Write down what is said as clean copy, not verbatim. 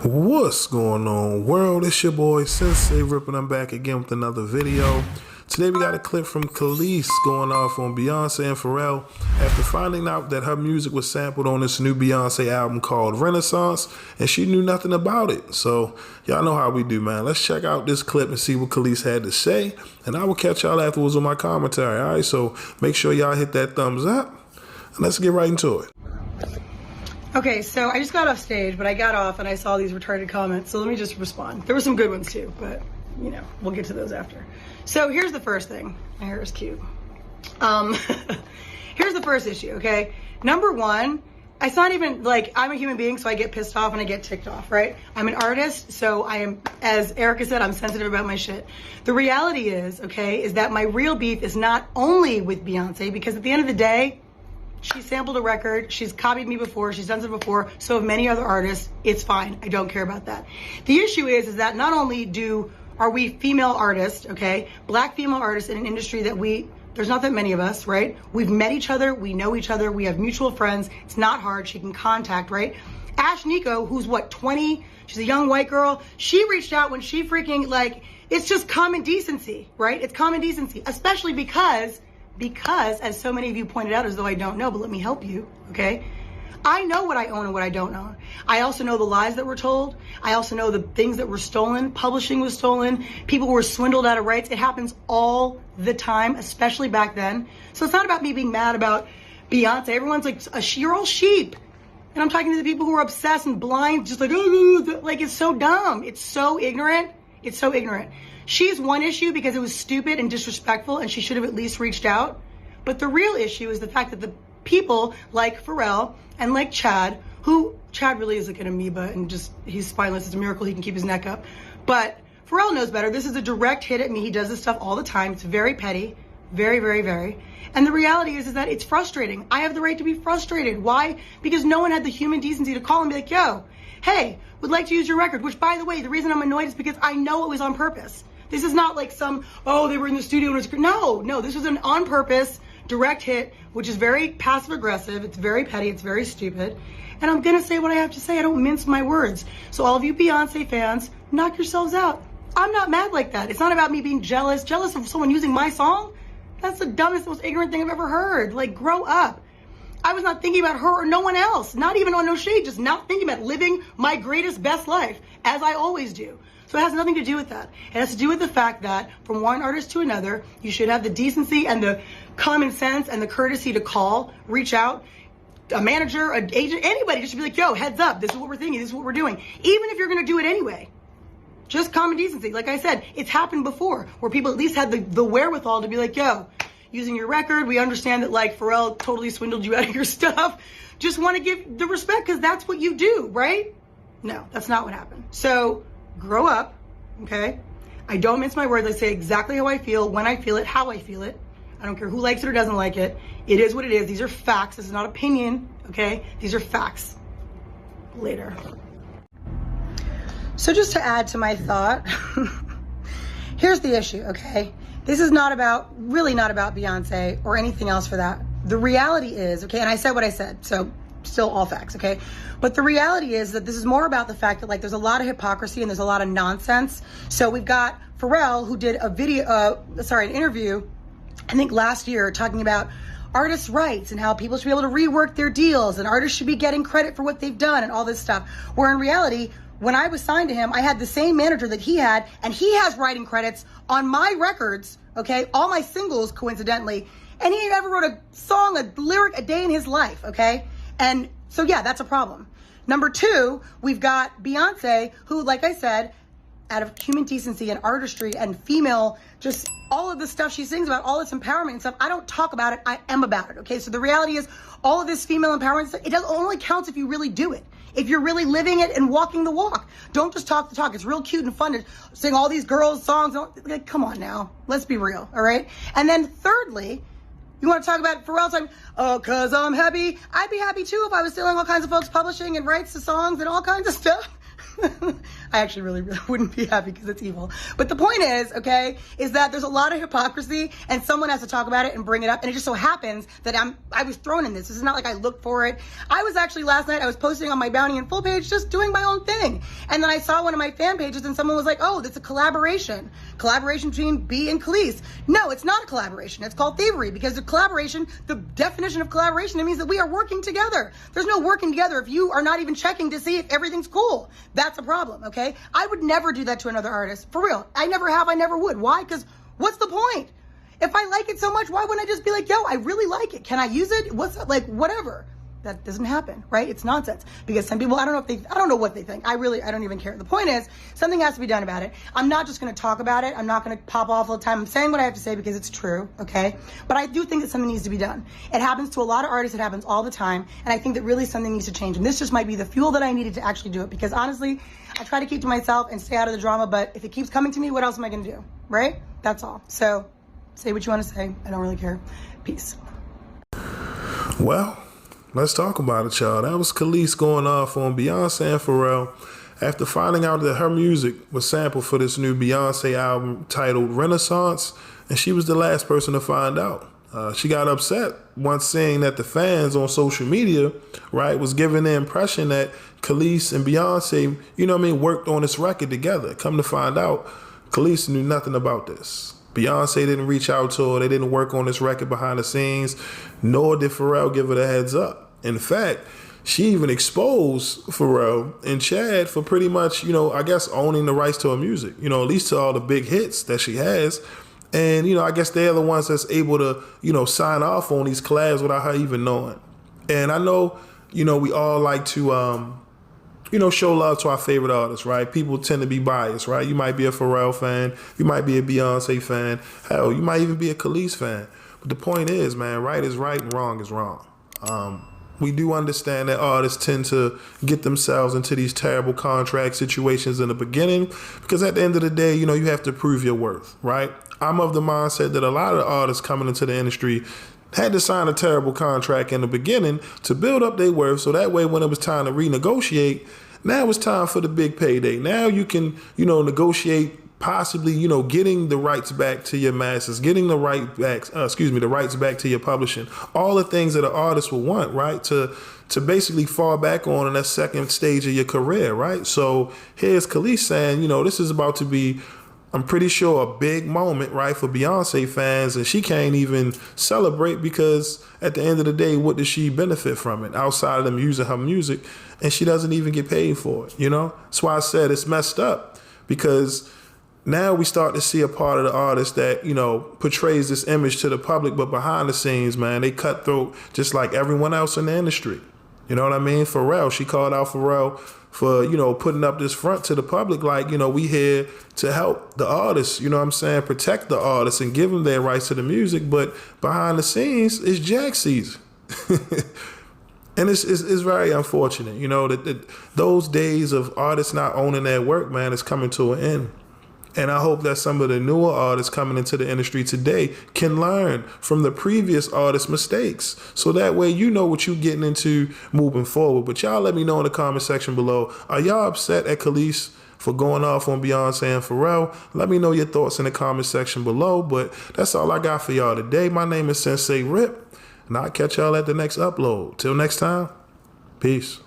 What's going on, world? It's your boy SenseiRip, and I'm back again with another video. Today we got a clip from Kelis going off on Beyonce and Pharrell after finding out that her music was sampled on this new Beyonce album called Renaissance, and she knew nothing about it. So y'all know how we do, man. Let's check out this clip and see what Kelis had to say, and I will catch y'all afterwards with my commentary. All right, so make sure y'all hit that thumbs up, and let's get right into it. Okay, so I just got off stage, but I got off and I saw these retarded comments, so let me just respond. There were some good ones too, but you know, we'll get to those after. So here's the first thing. My hair is cute. Here's the first issue, okay? Number one, it's not even like I'm a human being, so I get pissed off and I get ticked off, right? I'm an artist, so I am, as Erica said, I'm sensitive about my shit. The reality is, okay, is that my real beef is not only with Beyonce, because at the end of the day, she sampled a record, she's copied me before, she's done it before, so have many other artists. It's fine, I don't care about that. The issue is that not only are we female artists, okay, black female artists in an industry that there's not that many of us, right? We've met each other, we know each other, we have mutual friends, it's not hard, she can contact, right? Ash Nico, who's what, 20, she's a young white girl, she reached out when she freaking, like, it's just common decency, right? It's common decency, especially because, as so many of you pointed out, as though I don't know, but let me help you, okay? I know what I own and what I don't own. I also know the lies that were told. I also know the things that were stolen. Publishing was stolen. People were swindled out of rights. It happens all the time, especially back then. So it's not about me being mad about Beyonce. Everyone's like, you're all sheep. And I'm talking to the people who are obsessed and blind, just like, oh, like, it's so dumb. It's so ignorant. It's so ignorant. She's one issue because it was stupid and disrespectful and she should have at least reached out. But the real issue is the fact that the people like Pharrell and like Chad really is like an amoeba and just, he's spineless. It's a miracle he can keep his neck up. But Pharrell knows better. This is a direct hit at me. He does this stuff all the time. It's very petty. Very, very, very. And the reality is that it's frustrating. I have the right to be frustrated. Why? Because no one had the human decency to call and be like, yo, hey, would like to use your record. Which, by the way, the reason I'm annoyed is because I know it was on purpose. This is not like some, oh, they were in the studio and it was, no, this was an on purpose direct hit, which is very passive aggressive. It's very petty. It's very stupid. And I'm going to say what I have to say. I don't mince my words. So all of you Beyonce fans, knock yourselves out. I'm not mad like that. It's not about me being jealous of someone using my song. That's the dumbest, most ignorant thing I've ever heard. Like, grow up. I was not thinking about her or no one else. Not even on no shade. Just not thinking about living my greatest, best life, as I always do. So it has nothing to do with that. It has to do with the fact that from one artist to another, you should have the decency and the common sense and the courtesy to call, reach out, a manager, an agent, anybody, just to be like, yo, heads up, this is what we're thinking, this is what we're doing. Even if you're going to do it anyway. Just common decency. Like I said, it's happened before where people at least had the wherewithal to be like, yo, using your record, we understand that like Pharrell totally swindled you out of your stuff. Just want to give the respect because that's what you do, right? No, that's not what happened. So grow up, okay? I don't mince my words. I say exactly how I feel, when I feel it, how I feel it. I don't care who likes it or doesn't like it. It is what it is. These are facts. This is not opinion, okay? These are facts. Later. So just to add to my thought, here's the issue, okay? This is really not about Beyonce or anything else for that. The reality is, okay, and I said what I said, so still all facts, okay? But the reality is that this is more about the fact that like there's a lot of hypocrisy and there's a lot of nonsense. So we've got Pharrell who did an interview, I think last year, talking about artists' rights and how people should be able to rework their deals and artists should be getting credit for what they've done and all this stuff. Where in reality, when I was signed to him, I had the same manager that he had, and he has writing credits on my records, okay? All my singles, coincidentally. And he never wrote a song, a lyric a day in his life, okay? And so, yeah, that's a problem. Number two, we've got Beyonce, who, like I said, out of human decency and artistry and female, just all of the stuff she sings about, all this empowerment and stuff, I don't talk about it, I am about it, okay? So the reality is, all of this female empowerment stuff, it only counts if you really do it. If you're really living it and walking the walk. Don't just talk the talk. It's real cute and fun to sing all these girls' songs. Like, come on now. Let's be real, all right? And then thirdly, you want to talk about Pharrell time? Oh, cause I'm happy. I'd be happy too if I was stealing all kinds of folks' publishing and rights to songs and all kinds of stuff. I actually really wouldn't be happy because it's evil. But the point is, okay, is that there's a lot of hypocrisy and someone has to talk about it and bring it up. And it just so happens that I was thrown in this. This is not like I looked for it. I was actually last night, I was posting on my Bounty and Full page, just doing my own thing. And then I saw one of my fan pages and someone was like, oh, that's a collaboration between B and Kelis. No, it's not a collaboration. It's called thievery, because the collaboration, the definition of collaboration, it means that we are working together. There's no working together if you are not even checking to see if everything's cool. That's a problem, okay? I would never do that to another artist. For real. I never have, I never would. Why? Because what's the point? If I like it so much, why wouldn't I just be like, yo, I really like it. Can I use it? What's that? Like, whatever. That doesn't happen, right? It's nonsense. Because some people, I don't know what they think. I don't even care. The point is, something has to be done about it. I'm not just going to talk about it. I'm not going to pop off all the time. I'm saying what I have to say because it's true, okay? But I do think that something needs to be done. It happens to a lot of artists. It happens all the time. And I think that really something needs to change. And this just might be the fuel that I needed to actually do it. Because honestly, I try to keep to myself and stay out of the drama. But if it keeps coming to me, what else am I going to do, right? That's all. So say what you want to say. I don't really care. Peace. Well, let's talk about it, y'all. That was Kelis going off on Beyonce and Pharrell after finding out that her music was sampled for this new Beyonce album titled Renaissance, and she was the last person to find out. She got upset once seeing that the fans on social media, right, was giving the impression that Kelis and Beyonce, worked on this record together. Come to find out, Kelis knew nothing about this. Beyonce didn't reach out to her. They didn't work on this record behind the scenes, nor did Pharrell give her the heads up. In fact, she even exposed Pharrell and Chad for pretty much, I guess owning the rights to her music, at least to all the big hits that she has. And, I guess they're the ones that's able to, sign off on these collabs without her even knowing. And I know, we all like to, show love to our favorite artists, right? People tend to be biased, right? You might be a Pharrell fan. You might be a Beyonce fan. Hell, you might even be a Kelis fan. But the point is, man, right is right and wrong is wrong. We do understand that artists tend to get themselves into these terrible contract situations in the beginning because at the end of the day, you have to prove your worth, right? I'm of the mindset that a lot of artists coming into the industry had to sign a terrible contract in the beginning to build up their worth so that way when it was time to renegotiate, now it's time for the big payday. Now you can, negotiate possibly, getting the rights back to your masters, getting the rights back to your publishing, all the things that an artist will want, right? To basically fall back on in that second stage of your career, right? So here's Kelis saying, this is about to be, I'm pretty sure, a big moment, right, for Beyonce fans, and she can't even celebrate because at the end of the day, what does she benefit from it outside of them using her music, and she doesn't even get paid for it, That's why I said it's messed up because now we start to see a part of the artist that, portrays this image to the public, but behind the scenes, man, they cutthroat just like everyone else in the industry. You know what I mean? Pharrell, she called out Pharrell for, putting up this front to the public like, we here to help the artists, protect the artists and give them their rights to the music. But behind the scenes, it's jack season. And it's very unfortunate, that those days of artists not owning their work, man, is coming to an end. And I hope that some of the newer artists coming into the industry today can learn from the previous artists' mistakes. So that way you know what you're getting into moving forward. But y'all let me know in the comment section below. Are y'all upset at Kelis for going off on Beyonce and Pharrell? Let me know your thoughts in the comment section below. But that's all I got for y'all today. My name is SenseiRip, and I'll catch y'all at the next upload. Till next time, peace.